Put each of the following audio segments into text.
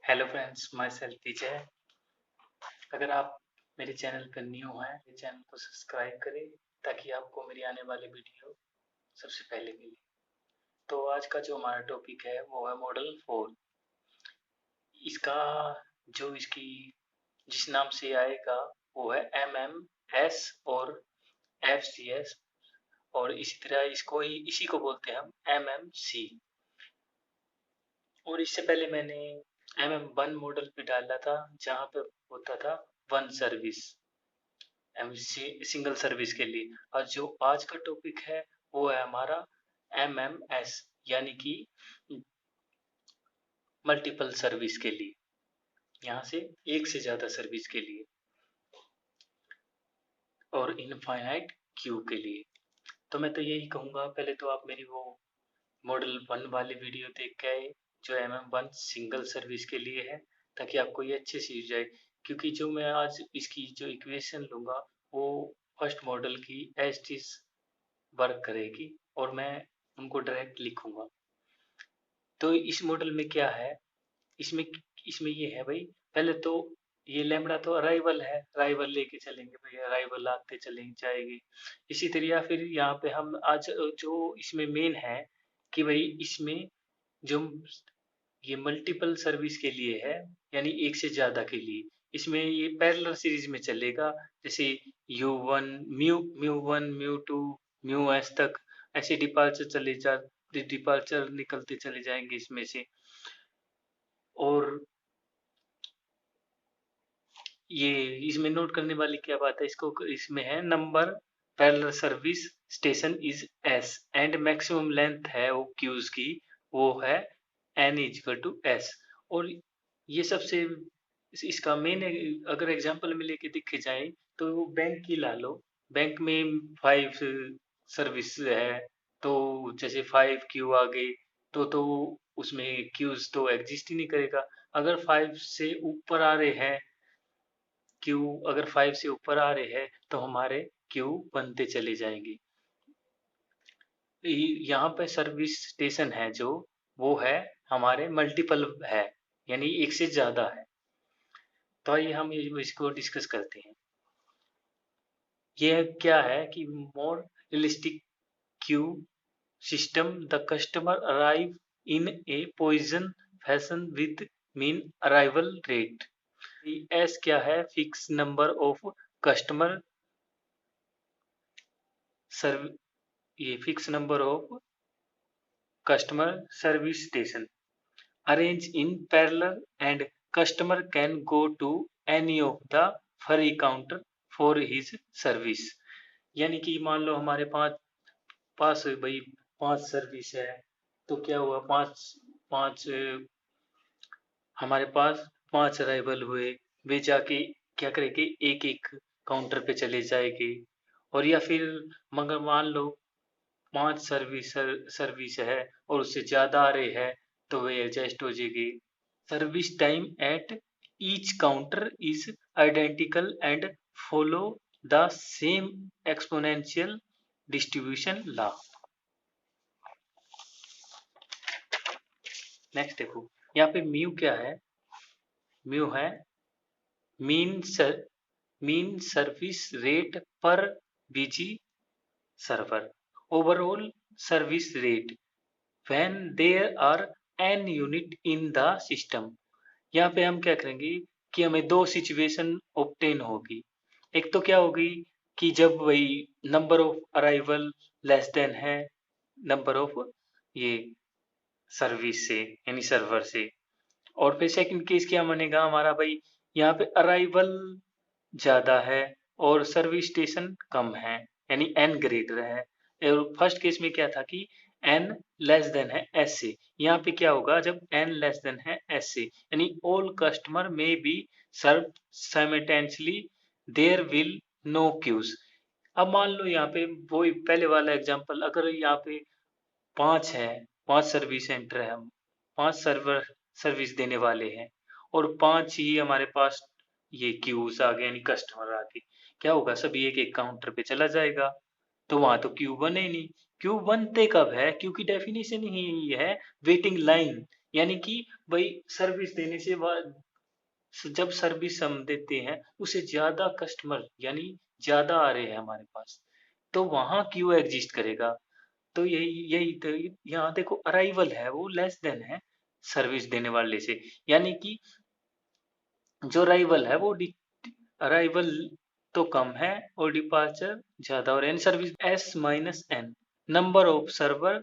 Hello friends, my self विजय। अगर आप मेरे चैनल पर न्यू हैं, मेरे चैनल को सब्सक्राइब करें ताकि आपको मेरी आने वाली वीडियो सबसे पहले मिले। तो आज का जो हमारा टॉपिक है वो है मॉडल 4। इसका जो इसकी जिस नाम से आएगा वो है MMS और FCS, और इसी तरह इसी को बोलते हैं हम MMC। और इससे पहले मैंने MM1 मॉडल पे डाला था जहाँ पे होता था वन सर्विस, सिंगल सर्विस के लिए। और जो आज का टॉपिक है वो है हमारा MMS, यानी कि मल्टीपल सर्विस के लिए, यहाँ से एक से ज़्यादा सर्विस के लिए और इनफाइनाइट क्यू के लिए। तो मैं तो यही कहूँगा, पहले तो आप मेरी वो मॉडल 1 वाली वीडियो देख के आए जो MM1 सिंगल सर्विस के लिए है, ताकि आपको ये अच्छे से जाए। क्योंकि जो मैं आज इसकी जो इक्वेशन लूँगा वो फर्स्ट मॉडल की एज इट इज वर्क करेगी और मैं उनको डायरेक्ट लिखूंगा। तो इस मॉडल में क्या है, इसमें इसमें ये है भाई, पहले तो ये लैम्बडा तो अराइवल है, अराइवल लेके चलेंगे भाई, अराइवल आते चलेंगे जाएगी। इसी तरह फिर यहाँ पे हम आज जो इसमें मेन है कि भाई इसमें जो ये मल्टीपल सर्विस के लिए है, यानी एक से ज्यादा के लिए, इसमें ये पैरेलल सीरीज में चलेगा। जैसे U1 mu 1 mu 2 mu S तक ऐसे डिपार्चर निकलते चले जाएंगे इसमें से। और ये इसमें नोट करने वाली क्या बात है, इसको इसमें है number parallel service station is S and maximum length है वो क्यूज की, वो है N=S। और ये सबसे इसका मेन, अगर एग्जांपल में लेके देखे जाए तो वो बैंक की ला लो। बैंक में 5 सर्विस है, तो जैसे 5 क्यू आ गए तो उसमें क्यूज तो एग्जिस्ट ही नहीं करेगा। अगर 5 से ऊपर आ रहे हैं क्यू, अगर 5 से ऊपर आ रहे हैं तो हमारे क्यू बनते चले जाएंगे। यहाँ पे सर्विस स्टेशन है जो, वो है हमारे मल्टीपल है, यानी एक से ज्यादा है। तो आइए हम इसको डिस्कस करते हैं। ये क्या है कि more realistic queue system, the customer arrive in a Poisson fashion with mean arrival rate. S क्या है, fix number of customer serve ये fix number of customer service station arrange in parallel and customer can go to any of the free counter for his service. यानी कि मान लो हमारे पास पास भाई 5 service है, तो क्या हुआ, पांच पांच हमारे पास 5 अराइवल हुए, वे जाके क्या करेंगे, एक एक काउंटर पे चले जाएंगे। और या फिर मगर मान लो 5 सर्विस है और उससे ज्यादा आ रहे हैं, तो वे एडजस्ट हो जाएगी। Service time at each counter is identical and follow the same exponential distribution law. Next देखो, यहाँ पे म्यू क्या है, म्यू है मीन मीन सर्विस रेट पर busy server, overall service rate when there are n unit in the system। यहाँ पे हम क्या करेंगे कि हमें दो सिचुएशन ऑब्टेन होगी। एक तो क्या होगी कि जब वही number of arrival less than है नंबर ऑफ ये सर्विस से, यानी सर्वर से। और फिर सेकंड केस क्या बनेगा हमारा भाई, यहाँ पे अराइवल ज्यादा है और सर्विस स्टेशन कम है, यानी एन ग्रेटर है। और फर्स्ट केस में क्या था कि एन लेस देन है एस से, यहाँ पे क्या होगा जब एन लेस देन है एस से, यानी all customer may be serve simultaneously, there will no queues. अब मान लो यहाँ पे वही पहले वाला एग्जांपल, अगर यहाँ पे 5 है, 5 सर्विस सेंटर है, 5 सर्वर सर्विस देने वाले हैं और 5 ही हमारे पास ये क्यूज आ गए, यानी कस्टमर आ गए, क्या होगा, सभी एक एक काउंटर पे चला जाएगा, तो वहां तो क्यू बने ही नहीं। क्यू बनते कब है? क्योंकि डेफिनेशन ही यही है, वेटिंग लाइन, यानी कि भाई सर्विस देने से बाद जब सर्विस हम देते हैं उससे ज्यादा कस्टमर यानी ज्यादा आ रहे हैं हमारे पास, तो वहां क्यू एग्जिस्ट करेगा। तो यही यही तो यहाँ देखो अराइवल है वो लेस देन है सर्विस देने वाले से, यानी कि जो अराइवल है वो अराइवल तो कम है और डिपार्चर ज्यादा, और N service S minus N number of server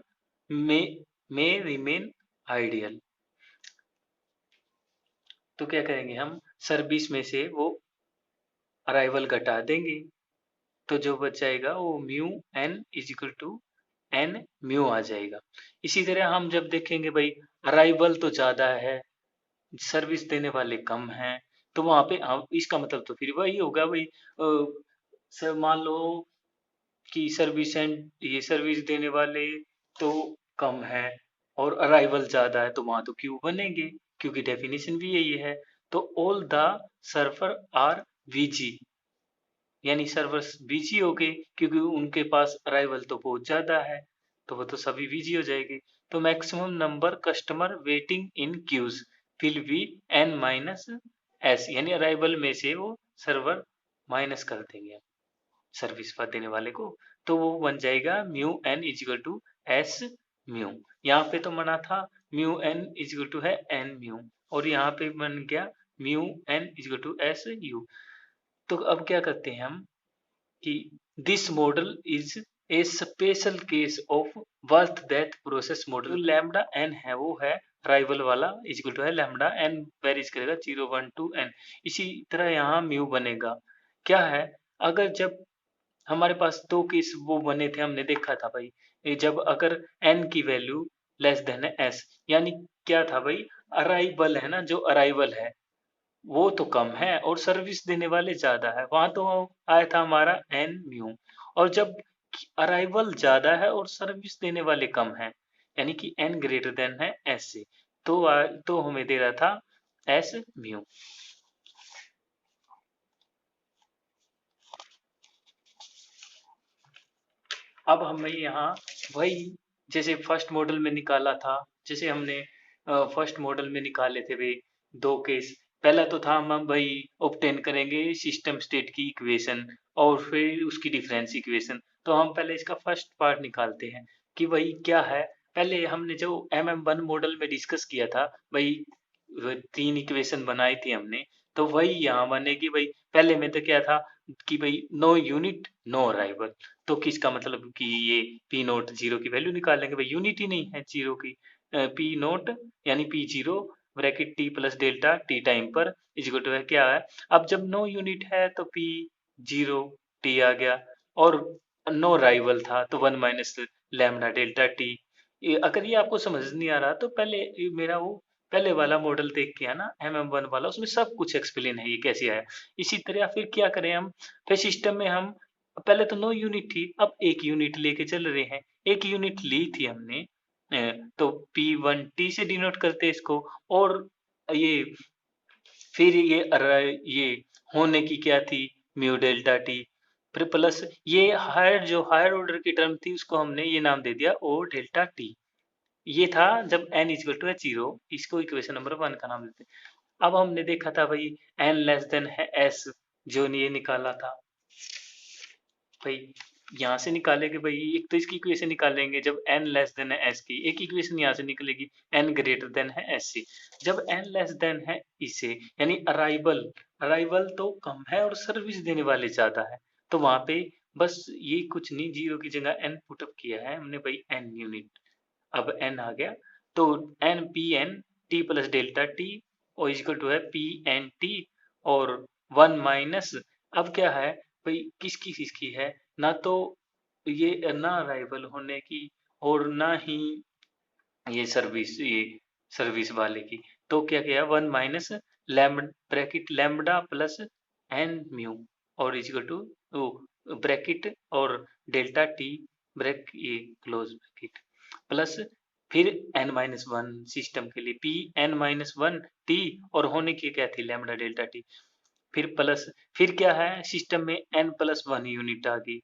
may remain idle. तो क्या करेंगे हम, सर्विस में से वो अराइवल घटा देंगे, तो जो बच जाएगा वो mu n is equal to n mu आ जाएगा। इसी तरह हम जब देखेंगे भाई अराइवल तो ज्यादा है, सर्विस देने वाले कम हैं, तो वहां पे हम इसका मतलब तो फिर वही होगा भाई, सर मान लो कि सर्विस एंड ये सर्विस देने वाले तो कम है और अराइवल ज्यादा है, तो वहां तो क्यू बनेंगे, क्योंकि डेफिनेशन भी यही है। तो all the server are busy, यानी सर्वर्स बिजी हो गए क्योंकि उनके पास अराइवल तो बहुत ज्यादा है, तो वो तो सभी बिजी हो जाएंगे। तो maximum number customer waiting in queues will be N minus S, यानी अराइवल में से वो सर्वर माइनस कर देंगे सर्विस पर देने वाले को, तो वो बन जाएगा mu N is equal to S mu. यहाँ पे तो मना था म्यू एन इजिकल टू है एन म्यू, और यहाँ पे बन गया mu N is equal to S mu. तो अब क्या करते हैं हम कि this model is a special case of birth death process model. जो लैम्डा एन है वो है अराइवल वाला, इक्वल टू है लैम्डा एन वेरीज करेगा 0 1 2 n। इसी तरह यहाँ म्यू बनेगा। क्या है, अगर जब हमारे पास दो केस वो बने थे, हमने देखा था भाई, ये जब अगर एन की वैल्यू लेस देन है एस, यानी क्या था भाई, अराइवल है ना, जो अराइवल है वो तो कम है और सर्विस देने वाले ज्यादा है, वहां तो आया था हमारा एन म्यू। और जब अराइवल ज्यादा है और सर्विस देने वाले कम है, यानी कि एन ग्रेटर देन है एस से, तो तो हमें दे रहा था एस म्यू। अब हमें यहाँ वही जैसे फर्स्ट मॉडल में निकाला था, जैसे हमने फर्स्ट मॉडल में निकाले थे भाई दो केस। पहला तो था हम भाई ऑब्टेन करेंगे सिस्टम स्टेट की इक्वेशन और फिर उसकी डिफरेंस इक्वेशन। तो हम पहले इसका फर्स्ट पार्ट निकालते हैं कि भाई क्या है। पहले हमने जो MM1 मॉडल में डिस्कस किया था भाई, वो तीन इक्वेशन बनाई थी हमने, तो वही यहाँ बनेगी भाई। पहले में तो क्या था कि भाई नो यूनिट नो अराइवल, तो किसका मतलब कि ये पी नोट जीरो की वैल्यू निकालेंगे भाई, यूनिट ही नहीं है जीरो की। पी नोट यानी P zero bracket T plus delta T time पर इजिकल टू है क्या है। अब जब नो यूनिट है तो पी जीरो टी आ गया, और नो राइवल था तो 1 - लैम्डा डेल्टा टी। अगर ये आपको समझ नहीं आ रहा तो पहले मेरा वो पहले वाला मॉडल देख के आना MM1 वाला, उसमें सब कुछ एक्सप्लेन है ये कैसे आया। इसी तरह फिर क्या करें हम, फिर सिस्टम में हम पहले तो नो यूनिट थी, अब एक यूनिट लेके चल रहे हैं। एक यूनिट ली थी हमने, तो P1T से डिनोट करते हैं इसको। और ये फिर ये होने की क्या थी, म्यू डेल्टा टी। फिर प्लस ये हायर जो हायर ऑर्डर की टर्म थी उसको हमने ये नाम दे दिया ओ डेल्टा टी। ये था जब n इक्वल टू है जीरो, इसको इक्वेशन नंबर 1 का नाम देते हैं। अब हमने देखा था भाई n लेस देन है s, जो ये निकाला था भाई, यहाँ से निकालेंगे भाई, एक तो इसकी इक्वेशन निकालेंगे जब n लेस देन है s की, एक इक्वेशन यहाँ से निकलेगी n ग्रेटर देन है s से। जब n लेस देन है इसे, यानी अराइवल अराइवल तो कम है और सर्विस देने वाले ज्यादा है, तो वहां पे बस ये कुछ नहीं, जीरो की जगह n पुटअप किया है हमने भाई n यूनिट। अब n आ गया, तो n P N T plus delta T और इक्वल टू है पी एन टी और 1 - अब क्या है भाई, किसकी किसकी है, ना तो ये ना अराइवल होने की और ना ही ये सर्विस वाले की। तो क्या किया 1 - bracket lambda plus N mu और इक्वल टू ब्रैकेट और डेल्टा टी ब्रैक ये क्लोज ब्रैकेट प्लस फिर n-1 सिस्टम के लिए पी n-1 टी और होने की क्या थी लैम्बडा डेल्टा टी। फिर प्लस फिर क्या है सिस्टम में n+1 यूनिट आ गई,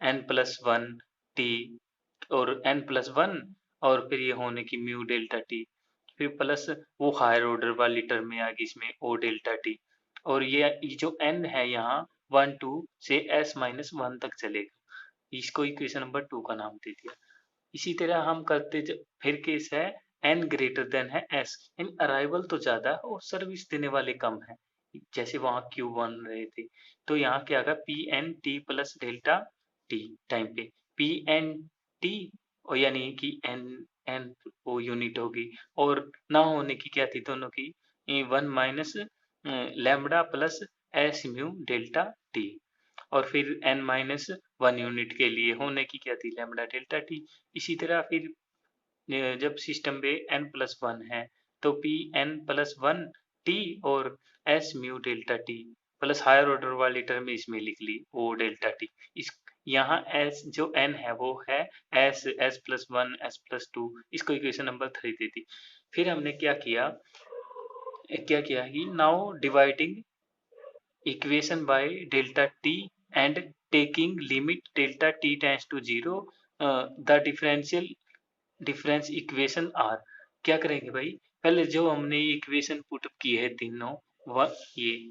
n+1 टी और n+1 और फिर ये होने की म्यू डेल्टा टी, फिर प्लस वो हायर ऑर्डर वाली टर्म में आ गई इसमें ओ डेल्टा टी, और ये जो n है यहाँ 1 2 से s-1 तक चलेगा, इसको इक्वेशन नंबर 2 का नाम दे दिया। इसी तरह हम करते फिर केस है n ग्रेटर देन है s, इन अराइवल तो ज्यादा है और सर्विस देने वाले कम है, जैसे वहाँ क्यू बन रहे थे। तो यहाँ क्या आगा P N T plus delta T time पे पी एन टी, और यानी कि एन एन वो यूनिट होगी, और ना होने की क्या थी दोनों की 1 minus lambda plus S mu delta T, और फिर n-1 यूनिट के लिए होने की क्या थी लैम्बडा डेल्टा टी। इसी तरह फिर जब सिस्टम पे n+1 है तो पी n+1 टी और S mu delta T plus higher order वाली टर्म इसमें लिख ली ओ डेल्टा टी। इस यहाँ एस जो n है वो है s+1 s+2, इसको इक्वेशन नंबर 3 दे दी। फिर हमने क्या किया कि now dividing equation by delta t and taking limit delta t tends to 0, the difference equation are, क्या करेंगे भाई, पहले जो हमने इक्वेशन पुटअप की है तीनों, ये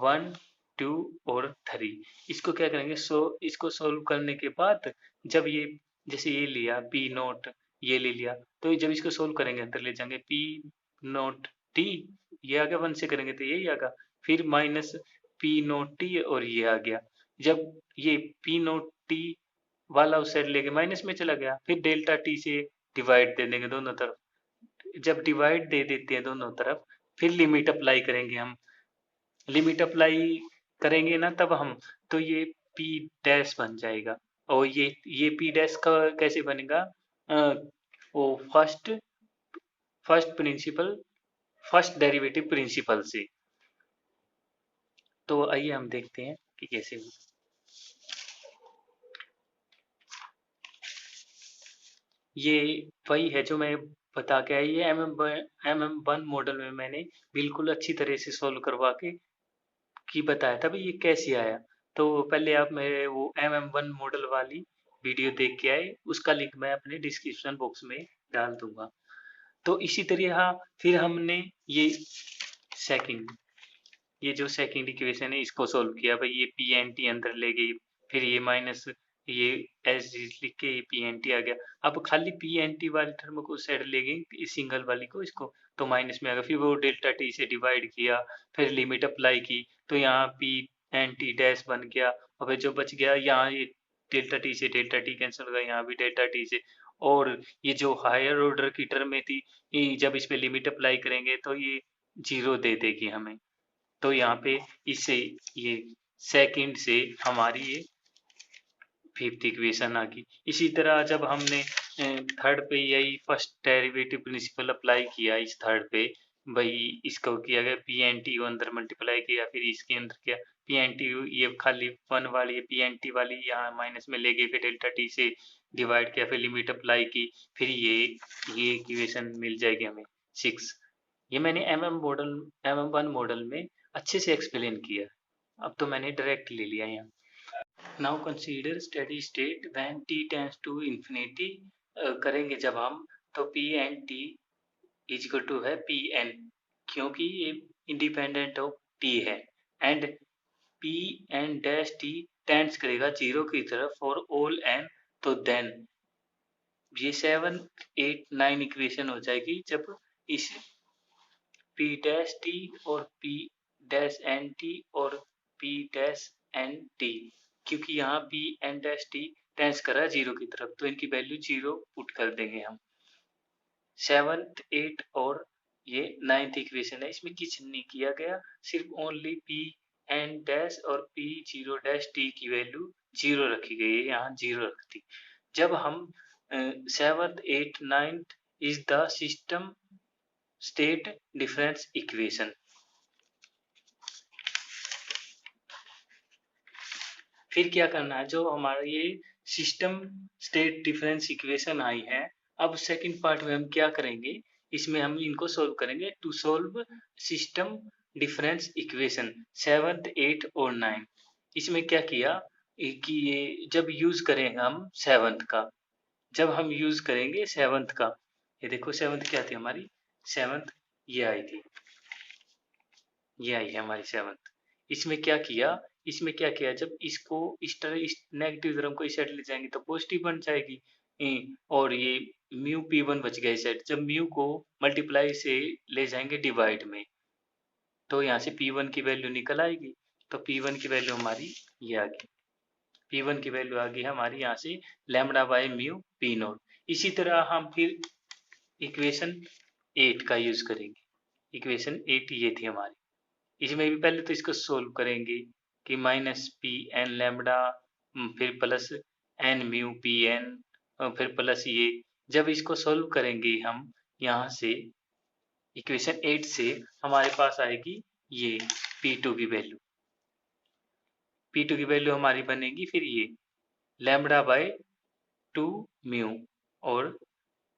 1 2 और 3, इसको क्या करेंगे, इसको सोल्व करने के बाद जब ये जैसे ये लिया पी नोट, ये ले लिया, तो जब इसको सोल्व करेंगे अंदर ले जाएंगे पी नोट टी, ये आ गया 1 से करेंगे तो यही आगा, फिर माइनस पी नोट टी और ये आ गया, जब ये पी नोट टी वाला उस साइड लेके माइनस में चला गया, फिर डेल्टा टी से डिवाइड दे देंगे दोनों तरफ, जब डिवाइड दे देते हैं दोनों तरफ फिर लिमिट अप्लाई करेंगे हम, लिमिट अप्लाई करेंगे ना तब हम, तो ये पी डैश बन जाएगा, और ये पी डैश का कैसे बनेगा, वो फर्स्ट डेरिवेटिव प्रिंसिपल से। तो आइए हम देखते हैं कि कैसे हो। ये वही है जो मैं बता के आई, ये MM1 मॉडल में मैंने बिल्कुल अच्छी तरह से सोल्व करवा के की बताया था भाई ये कैसे आया। तो पहले आप मेरे वो MM1 मॉडल वाली वीडियो देख के आए, उसका लिंक मैं अपने डिस्क्रिप्शन बॉक्स में डाल दूंगा। तो इसी तरह फिर हमने सेकंड ये जो सेकंड इक्वेशन है इसको सोल्व किया भाई, ये पी एन टी अंदर ले गई, फिर ये माइनस ये एस लिख के ये पी एन टी आ गया। अब खाली पी एन टी वाली टर्म को साइड ले गई, सिंगल वाली को, इसको तो माइनस में आ गया, फिर वो डेल्टा टी से डिवाइड किया, फिर लिमिट अप्लाई की, तो यहाँ पी एन टी डैश बन गया, और फिर जो बच गया यहाँ ये डेल्टा टी से डेल्टा टी कैंसिल हो गया, यहाँ भी डेल्टा टी से, और ये जो हायर ऑर्डर की टर्म में थी, जब इस पे लिमिट अप्लाई करेंगे तो ये जीरो दे देगी हमें। तो यहाँ पे इससे ये सेकंड से हमारी ये फिफ्थ इक्वेशन आ गई। इसी तरह जब हमने थर्ड पे यही फर्स्ट डेरिवेटिव प्रिंसिपल अप्लाई किया, इस थर्ड पे भाई इसको किया गया पी एन टी अंदर मल्टीप्लाई किया, फिर इसके अंदर किया पी एन टी, ये खाली वन वाली पी एन टी वाली यहाँ माइनस में ले गई, फिर डेल्टा टी से डिवाइड किया, फिर लिमिट अप्लाई की, फिर ये इक्वेशन मिल जाएगी हमें 6। ये मैंने MM1 मॉडल में अच्छे से एक्सप्लेन किया, अब तो मैंने डायरेक्ट ले लिया यहाँ। Now consider steady state when t tends to infinity, करेंगे जब हम, तो P N T is equal to है पी एन, क्योंकि ये इंडिपेंडेंट ऑफ t है, and P N dash T tends करेगा जीरो की तरफ फॉर ऑल एन, तो देन ये 7 8 9 इक्वेशन हो जाएगी जब इस पी डैश टी और पी डैश एन टी और पी डैश एन टी, क्योंकि यहाँ P N dash T tends कर रहा है जीरो की तरफ, तो इनकी वैल्यू जीरो पुट कर देंगे हम। 7th 8 और ये 9th इक्वेशन है, इसमें कुछ नहीं किया गया, सिर्फ ओनली पी एन डैश और पी जीरो डैश टी की वैल्यू जीरो रखी गई है, यहाँ जीरो रखती। जब हम 7th 8 9th is the system state difference equation, फिर क्या करना है, जो हमारा ये सिस्टम स्टेट डिफरेंस इक्वेशन आई है, अब सेकंड पार्ट में हम क्या करेंगे, इसमें हम इनको सोल्व करेंगे to solve system difference equation 7th 8 और 9। इसमें क्या किया कि ये जब यूज करेंगे हम 7th का, जब हम यूज करेंगे सेवंथ का। ये देखो सेवंथ क्या थी हमारी, सेवंथ ये आई थी, ये आई है हमारी सेवंथ। इसमें क्या किया, जब इसको इस तरह इस नेगेटिव टर्म को इस साइड ले जाएंगे तो पॉजिटिव बन जाएगी। और ये म्यू P1 बच गया इस साइड। जब म्यू को मल्टीप्लाई से ले जाएंगे डिवाइड में, तो यहाँ से P1 की वैल्यू निकल आएगी। तो P1 की वैल्यू हमारी ये आ गई, P1 की वैल्यू आ गई हमारी यहाँ से लैम्बडा बाय म्यू P0। इसी तरह हम फिर इक्वेशन 8 का यूज करेंगे। इक्वेशन 8 ये थी हमारी। इसमें भी पहले तो इसको सोल्व करेंगे कि माइनस पी एन लैम्बडा, फिर plus N mu P N, फिर प्लस ये। जब इसको सोल्व करेंगे हम यहाँ से इक्वेशन 8 से, हमारे पास आएगी ये P2 की वैल्यू। P2 की वैल्यू हमारी बनेगी फिर ये लैम्बडा बाय 2 म्यू और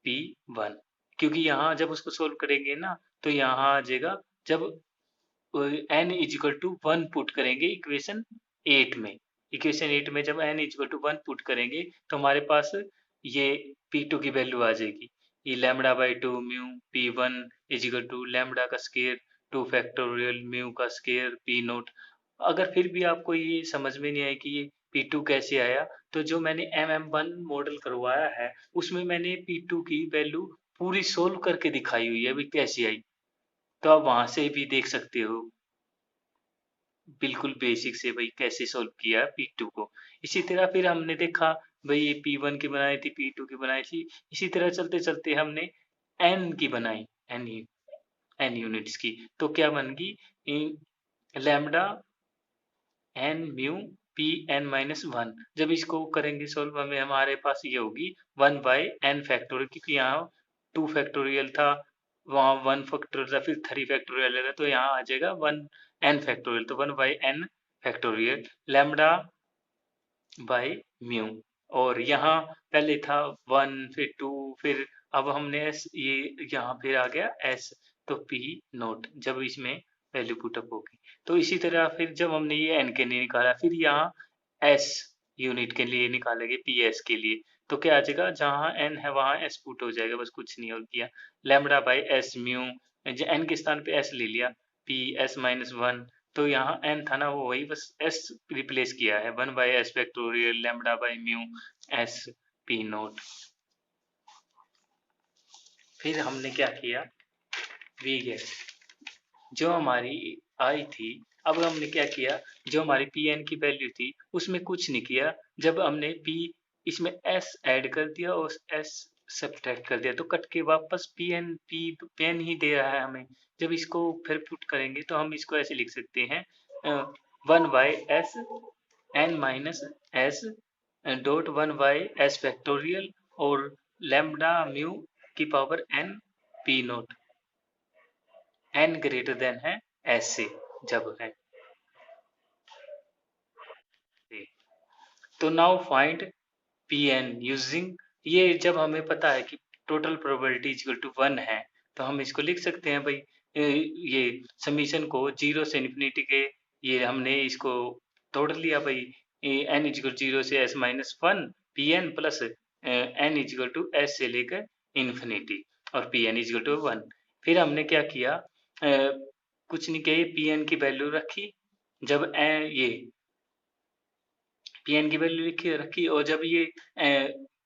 P1। क्योंकि यहाँ जब उसको सोल्व करेंगे ना तो यहाँ आ जाएगा, जब n is equal to 1 put करेंगे इक्वेशन 8 में। इक्वेशन 8 में जब n is equal to 1 put करेंगे तो हमारे पास ये P2 की वैल्यू आ जाएगी, ये lambda by 2 mu P1 is equal to lambda का स्केयर 2 फैक्टोरियल म्यू का स्केयर P0। अगर फिर भी आपको ये समझ में नहीं आए कि ये P2 कैसे आया, तो जो मैंने MM1 मॉडल करवाया है उसमें मैंने P2 की वैल्यू पूरी सोल्व करके दिखाई हुई है अभी कैसी आई, तो आप वहां से भी देख सकते हो बिल्कुल बेसिक से भाई कैसे सोल्व किया P2 को। इसी तरह फिर हमने देखा भाई ये P1 की बनाई थी, P2 की बनाई थी। इसी तरह चलते चलते हमने N की बनाई, N यूनिट्स की। तो क्या बन गई lambda N mu P N minus one. जब इसको करेंगे सोल्व हमें हमारे पास ये होगी 1/n फैक्टोरियल, क्योंकि यहाँ 2 फैक्टोरियल था, वहाँ 1 फैक्टोरियल था, फिर 3 फैक्टोरियल था, तो यहाँ आ जाएगा 1n फैक्टोरियल। तो 1/n factorial lambda by mu. और यहाँ पहले था 1 फिर 2 फिर अब हमने एस ये यहाँ फिर आ गया एस, तो पी नोट जब इसमें वैल्यू पुटअप होगी। तो इसी तरह फिर जब हमने ये एन के लिए निकाला, फिर यहाँ एस यूनिट के लिए निकालेंगे पी एस के लिए, तो क्या आ जाएगा जहाँ एन है वहाँ एस पुट हो जाएगा, बस कुछ नहीं हो गया। Lambda by S mu, N के स्थान पे एस ले लिया, पी एस माइनस वन। तो यहाँ n था ना, वो वही बस s रिप्लेस किया है, 1/s factorial lambda by mu s p note. फिर हमने क्या किया, वी गैस जो हमारी आई थी। अब हमने क्या किया, जो हमारी Pn की वैल्यू थी उसमें कुछ नहीं किया। जब हमने P इसमें S ऐड कर दिया और S सब्ट्रैक्ट कर दिया, तो कट के वापस Pn ही दे रहा है हमें। जब इसको फिर पुट करेंगे तो हम इसको ऐसे लिख सकते हैं 1/s n minus S dot 1/s factorial और लैम्बडा म्यू की power n P note, n greater than है s से जब है। तो नाउ फाइंड Pn यूजिंग, ये जब हमें पता है कि टोटल प्रोबेबिलिटी इक्वल टू 1 है, तो हम इसको लिख सकते हैं भाई ये समीशन को जीरो से इन्फिनिटी के, ये हमने इसको तोड़ लिया भाई, n इक्वल जीरो से s minus one Pn plus n equal to s से लेकर इन्फिनिटी और Pn इक्वल टू 1। फिर हमने क्या किया, कुछ नहीं किया, Pn की वैल्यू रखी, जब ये Pn की वैल्यू लिखी रखी, और जब ये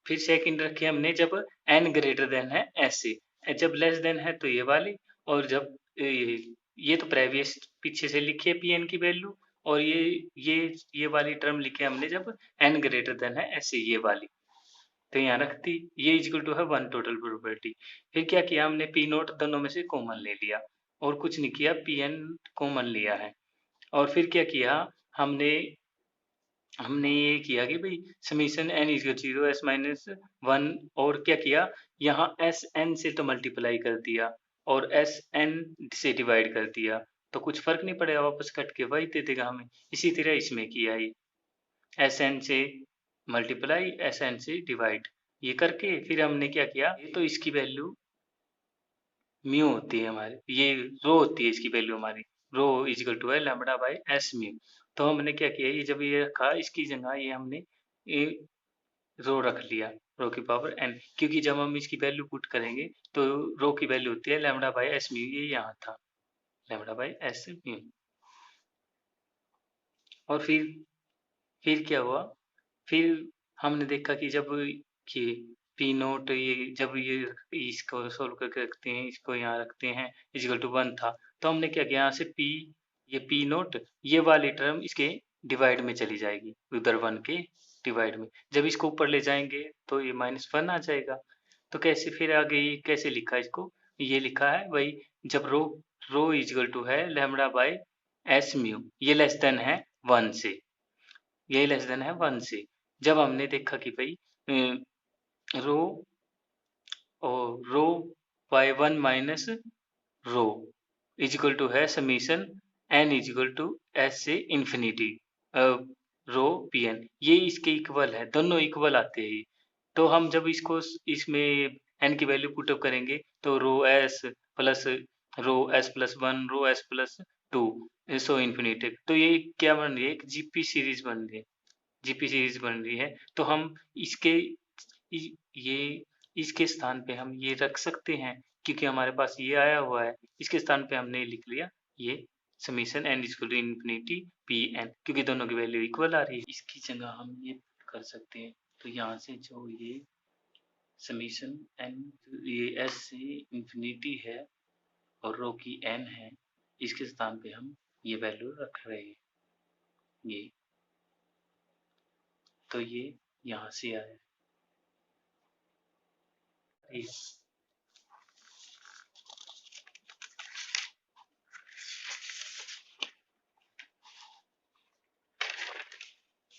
फिर सेकंड रखी हमने जब n ग्रेटर देन है s से, जब लेस देन है तो ये वाली, और जब ये तो प्रेवियस पीछे से लिखी है Pn की वैल्यू, और ये वाली टर्म लिखे हमने जब n ग्रेटर देन है s से, ये वाली तो यहाँ रख दी। ये इक्वल टू है 1 टोटल प्रोबेबिलिटी। फिर क्या किया हमने P नोट दोनों में से कॉमन ले लिया और कुछ नहीं किया, Pn कॉमन लिया है। और फिर क्या किया हमने हमने ये किया कि भाई summation n equal zero S minus one, और क्या किया यहाँ एस एन से तो मल्टीप्लाई कर दिया और एस एन से डिवाइड कर दिया, तो कुछ फर्क नहीं पड़ेगा, वापस कट के वही दे देगा हमें। इसी तरह इसमें किया ये एस एन से मल्टीप्लाई एस एन से डिवाइड, ये करके फिर हमने क्या किया, ये तो इसकी वैल्यू म्यू होती है हमारी, ये रो होती है इसकी वैल्यू हमारी, रो इजिकल टू है लैम्बडा बाय एस म्यू। तो हमने क्या किया, ये जब ये रखा इसकी जगह ये हमने ये रो रख लिया, रो की पावर n, क्योंकि जब हम इसकी वैल्यू पुट करेंगे तो रो की वैल्यू होती है लैम्डा बाई एस म्यू, ये यहाँ था लैम्डा बाई एस म्यू। और फिर क्या हुआ, फिर हमने देखा कि जब ये पी नोट, ये जब ये इसको सोल्व करके रखते हैं, इसको यहाँ रखते हैं इजिकल टू 1 था, तो हमने क्या किया, यहाँ से पी, ये पी नोट, ये वाली टर्म इसके डिवाइड में चली जाएगी, उधर 1 के डिवाइड में। जब इसको ऊपर ले जाएंगे तो ये -1 आ जाएगा। तो कैसे फिर आगे ये कैसे लिखा इसको, ये लिखा है वही, जब रो इजिकल टू है लैम्डा बाई एस म्यू, ये लेस देन है 1 से, यही लेस देन है 1 से। जब हमने देखा कि भाई रो और rho by 1 minus rho is equal to है summation n is equal to s से इंफिनिटी रो पी एन, ये इसके इक्वल है, दोनों इक्वल आते हैं। तो हम जब इसको इसमें n की वैल्यू पुटअप करेंगे तो रो s प्लस रो s प्लस 1 रो s प्लस 2 सो इंफिनिटी, तो ये क्या बन रही है, एक जीपी सीरीज बन रही है, जीपी सीरीज बन रही है। तो हम इसके ये इसके स्थान पे हम ये रख सकते हैं, क्योंकि हमारे पास ये आया हुआ है, इसके स्थान पे हमने लिख लिया ये summation n equal to infinity P N, क्योंकि दोनों की वैल्यू इक्वल आ रही है। इसकी जगह हम ये कर सकते हैं, तो यहाँ से जो ये समीशन n, ये s से इन्फिनिटी है और रो की n है, इसके स्थान पे हम ये वैल्यू रख रहे हैं, ये तो ये यहाँ से आया।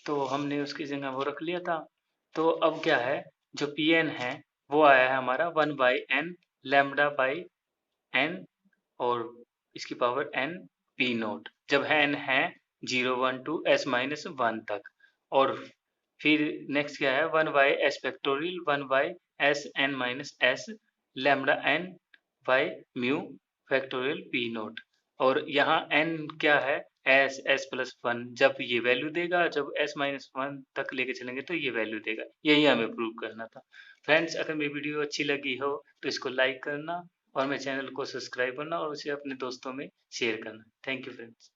तो हमने उसकी जगह वो रख लिया था। तो अब क्या है, जो पी एन है वो आया है हमारा 1 by N lambda by N और इसकी पावर n पी नोट, जब है n है 0 1 टू s माइनस 1 तक। और फिर नेक्स्ट क्या है, 1 by S factorial 1 by S N minus S lambda N by mu factorial P nought. और यहाँ n क्या है, s प्लस 1, जब ये वैल्यू देगा, जब s माइनस 1 तक लेके चलेंगे तो ये वैल्यू देगा, यही हमें प्रूव करना था। फ्रेंड्स, अगर मेरी वीडियो अच्छी लगी हो तो इसको लाइक करना और मेरे चैनल को सब्सक्राइब करना और उसे अपने दोस्तों में शेयर करना। Thank you friends.